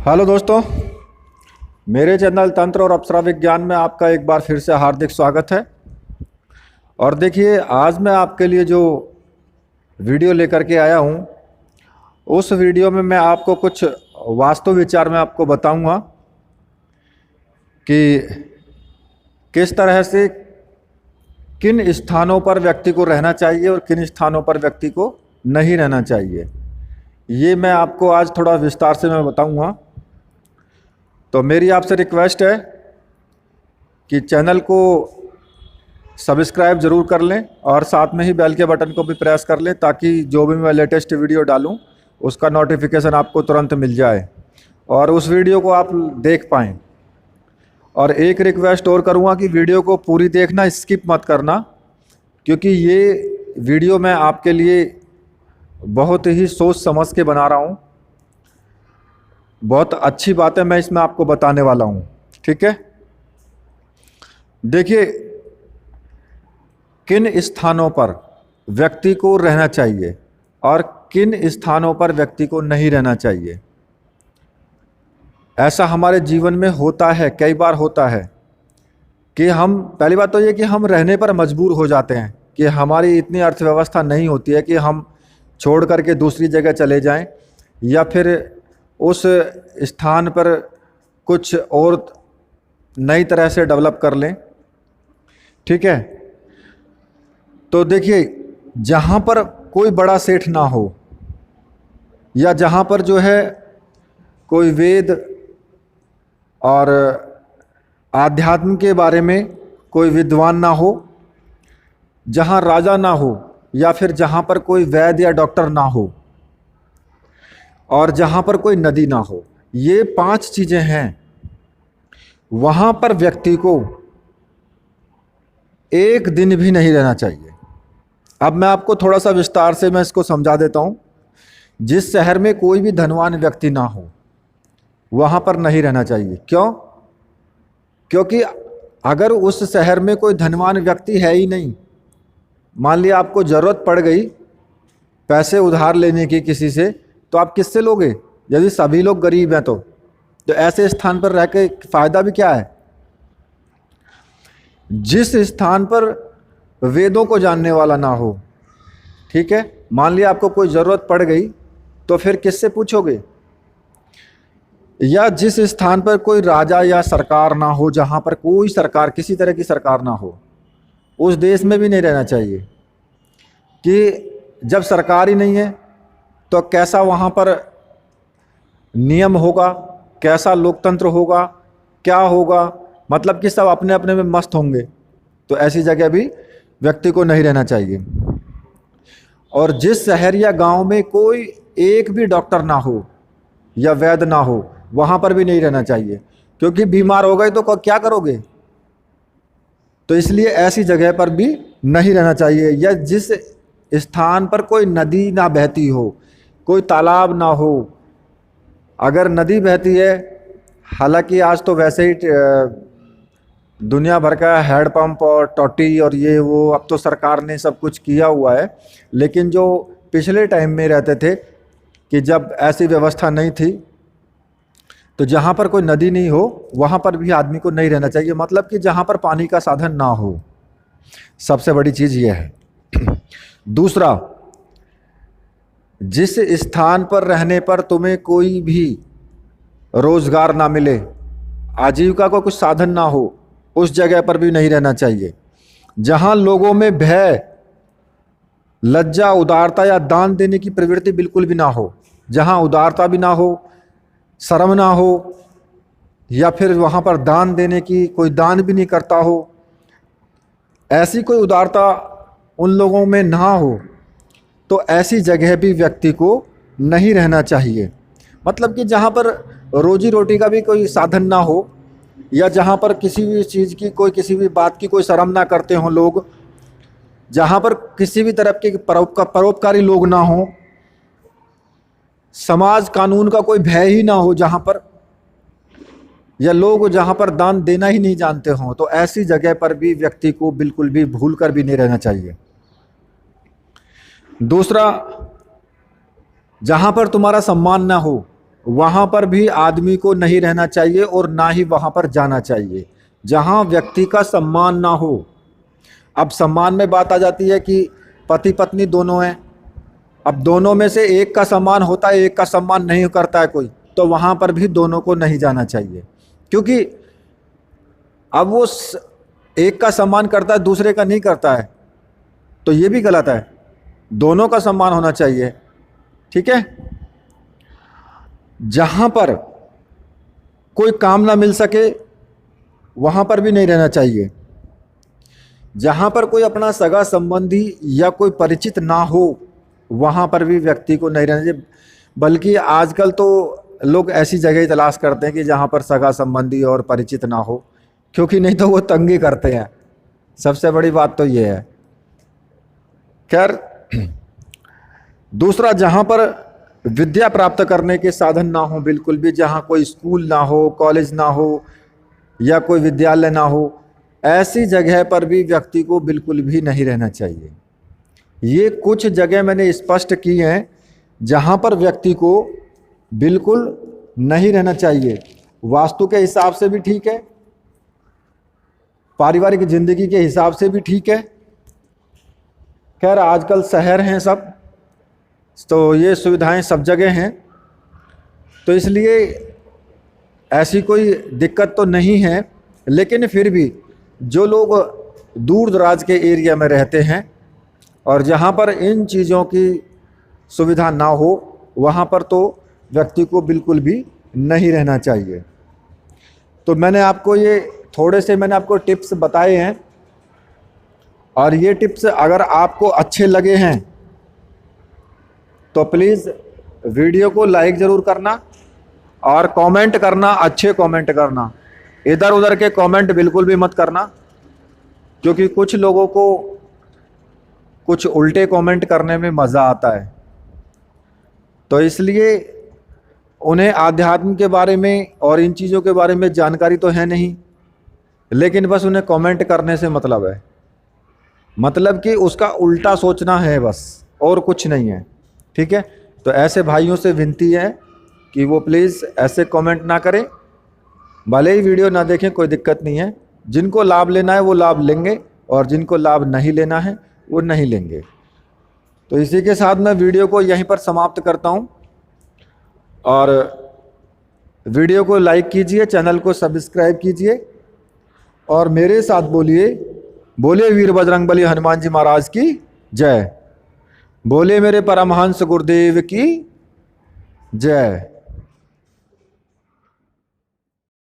Hello दोस्तों, मेरे channel तंत्र और अप्सरा विज्ञान में आपका एक बार फिर से हार्दिक स्वागत है। और देखिए, आज मैं आपके लिए जो वीडियो लेकर के आया हूँ, उस वीडियो में मैं आपको कुछ वास्तु विचार में आपको बताऊंगा कि किस तरह से किन स्थानों पर व्यक्ति को रहना चाहिए और किन स्थानों पर व्यक्ति को नहीं रहना चाहिए। ये मैं आपको आज थोड़ा विस्तार से मैं बताऊंगा। तो मेरी आपसे रिक्वेस्ट है कि चैनल को सब्सक्राइब ज़रूर कर लें और साथ में ही बेल के बटन को भी प्रेस कर लें, ताकि जो भी मैं लेटेस्ट वीडियो डालूं उसका नोटिफिकेशन आपको तुरंत मिल जाए और उस वीडियो को आप देख पाएँ। और एक रिक्वेस्ट और करूंगा कि वीडियो को पूरी देखना, स्किप मत करना, क्योंकि ये वीडियो मैं आपके लिए बहुत ही सोच समझ के बना रहा हूँ। बहुत अच्छी बातें मैं इसमें आपको बताने वाला हूँ, ठीक है। देखिए, किन स्थानों पर व्यक्ति को रहना चाहिए और किन स्थानों पर व्यक्ति को नहीं रहना चाहिए। ऐसा हमारे जीवन में होता है, कई बार होता है कि हम, पहली बात तो ये कि हम रहने पर मजबूर हो जाते हैं कि हमारी इतनी अर्थव्यवस्था नहीं होती है कि हम छोड़ करके दूसरी जगह चले जाएं या फिर उस स्थान पर कुछ और नई तरह से डेवलप कर लें, ठीक है। तो देखिए, जहाँ पर कोई बड़ा सेठ ना हो या जहाँ पर जो है कोई वेद और आध्यात्म के बारे में कोई विद्वान ना हो, जहाँ राजा ना हो या फिर जहाँ पर कोई वैद्य या डॉक्टर ना हो और जहाँ पर कोई नदी ना हो, ये 5 चीज़ें हैं, वहाँ पर व्यक्ति को एक दिन भी नहीं रहना चाहिए। अब मैं आपको थोड़ा सा विस्तार से मैं इसको समझा देता हूँ। जिस शहर में कोई भी धनवान व्यक्ति ना हो, वहाँ पर नहीं रहना चाहिए। क्यों? क्योंकि अगर उस शहर में कोई धनवान व्यक्ति है ही नहीं, मान लिया आपको ज़रूरत पड़ गई पैसे उधार लेने की किसी से, तो आप किससे लोगे? यदि सभी लोग गरीब हैं तो ऐसे स्थान पर रह के फ़ायदा भी क्या है? जिस स्थान पर वेदों को जानने वाला ना हो, ठीक है, मान लिया आपको कोई ज़रूरत पड़ गई तो फिर किससे पूछोगे? या जिस स्थान पर कोई राजा या सरकार ना हो, जहाँ पर कोई सरकार, किसी तरह की सरकार ना हो, उस देश में भी नहीं रहना चाहिए। कि जब सरकार ही नहीं है तो कैसा वहाँ पर नियम होगा, कैसा लोकतंत्र होगा, क्या होगा? मतलब कि सब अपने अपने में मस्त होंगे। तो ऐसी जगह भी व्यक्ति को नहीं रहना चाहिए। और जिस शहर या गांव में कोई एक भी डॉक्टर ना हो या वैद्य ना हो, वहाँ पर भी नहीं रहना चाहिए, क्योंकि बीमार हो गए तो क्या करोगे? तो इसलिए ऐसी जगह पर भी नहीं रहना चाहिए। या जिस स्थान पर कोई नदी ना बहती हो, कोई तालाब ना हो। अगर नदी बहती है, हालांकि आज तो वैसे ही दुनिया भर का हैंडपंप और टोटी और ये वो, अब तो सरकार ने सब कुछ किया हुआ है, लेकिन जो पिछले टाइम में रहते थे कि जब ऐसी व्यवस्था नहीं थी, तो जहाँ पर कोई नदी नहीं हो वहाँ पर भी आदमी को नहीं रहना चाहिए। मतलब कि जहाँ पर पानी का साधन ना हो, सबसे बड़ी चीज़ ये है। दूसरा, जिस स्थान पर रहने पर तुम्हें कोई भी रोजगार ना मिले, आजीविका को कुछ साधन ना हो, उस जगह पर भी नहीं रहना चाहिए। जहाँ लोगों में भय, लज्जा, उदारता या दान देने की प्रवृत्ति बिल्कुल भी ना हो, जहाँ उदारता भी ना हो, शर्म ना हो, या फिर वहाँ पर दान देने की कोई दान भी नहीं करता हो, ऐसी कोई उदारता उन लोगों में ना हो, तो ऐसी जगह भी व्यक्ति को नहीं रहना चाहिए। मतलब कि जहाँ पर रोजी रोटी का भी कोई साधन ना हो, या जहाँ पर किसी भी चीज़ की, कोई किसी भी बात की कोई शर्म ना करते हों लोग, जहाँ पर किसी भी तरह के परोपकारी लोग ना हों, समाज कानून का कोई भय ही ना हो जहाँ पर, या लोग जहाँ पर दान देना ही नहीं जानते हों, तो ऐसी जगह पर भी व्यक्ति को बिल्कुल भी भूल कर भी नहीं रहना चाहिए। दूसरा, जहाँ पर तुम्हारा सम्मान ना हो, वहाँ पर भी आदमी को नहीं रहना चाहिए और ना ही वहाँ पर जाना चाहिए जहाँ व्यक्ति का सम्मान ना हो। अब सम्मान में बात आ जाती है कि पति पत्नी दोनों हैं, अब दोनों में से एक का सम्मान होता है, एक का सम्मान नहीं करता है कोई, तो वहाँ पर भी दोनों को नहीं जाना चाहिए, क्योंकि अब वो एक का सम्मान करता है दूसरे का नहीं करता है, तो ये भी गलत है। दोनों का सम्मान होना चाहिए, ठीक है। जहाँ पर कोई काम ना मिल सके वहाँ पर भी नहीं रहना चाहिए। जहाँ पर कोई अपना सगा संबंधी या कोई परिचित ना हो वहाँ पर भी व्यक्ति को नहीं रहना चाहिए। बल्कि आजकल तो लोग ऐसी जगह ही तलाश करते हैं कि जहाँ पर सगा संबंधी और परिचित ना हो, क्योंकि नहीं तो वो तंगी करते हैं। सबसे बड़ी बात तो ये है। खैर, दूसरा, जहाँ पर विद्या प्राप्त करने के साधन ना हो बिल्कुल भी, जहाँ कोई स्कूल ना हो, कॉलेज ना हो या कोई विद्यालय ना हो, ऐसी जगह पर भी व्यक्ति को बिल्कुल भी नहीं रहना चाहिए। ये कुछ जगह मैंने स्पष्ट की हैं जहाँ पर व्यक्ति को बिल्कुल नहीं रहना चाहिए। वास्तु के हिसाब से भी ठीक है, पारिवारिक जिंदगी के हिसाब से भी ठीक है। खैर, आजकल शहर हैं सब, तो ये सुविधाएं सब जगह हैं, तो इसलिए ऐसी कोई दिक्कत तो नहीं है। लेकिन फिर भी जो लोग दूर दराज के एरिया में रहते हैं और जहाँ पर इन चीज़ों की सुविधा ना हो, वहाँ पर तो व्यक्ति को बिल्कुल भी नहीं रहना चाहिए। तो मैंने आपको ये थोड़े से टिप्स बताए हैं, और ये टिप्स अगर आपको अच्छे लगे हैं तो प्लीज़ वीडियो को लाइक ज़रूर करना और कमेंट करना, अच्छे कमेंट करना। इधर उधर के कमेंट बिल्कुल भी मत करना, क्योंकि कुछ लोगों को कुछ उल्टे कमेंट करने में मज़ा आता है। तो इसलिए उन्हें आध्यात्म के बारे में और इन चीज़ों के बारे में जानकारी तो है नहीं, लेकिन बस उन्हें कमेंट करने से मतलब है, मतलब कि उसका उल्टा सोचना है बस, और कुछ नहीं है, ठीक है। तो ऐसे भाइयों से विनती है कि वो प्लीज़ ऐसे कमेंट ना करें। भले ही वीडियो ना देखें, कोई दिक्कत नहीं है। जिनको लाभ लेना है वो लाभ लेंगे, और जिनको लाभ नहीं लेना है वो नहीं लेंगे। तो इसी के साथ मैं वीडियो को यहीं पर समाप्त करता हूं, और वीडियो को लाइक कीजिए, चैनल को सब्सक्राइब कीजिए, और मेरे साथ बोलिए, बोले वीर बजरंगबली हनुमान जी महाराज की जय। बोले मेरे परमहंस गुरुदेव की जय।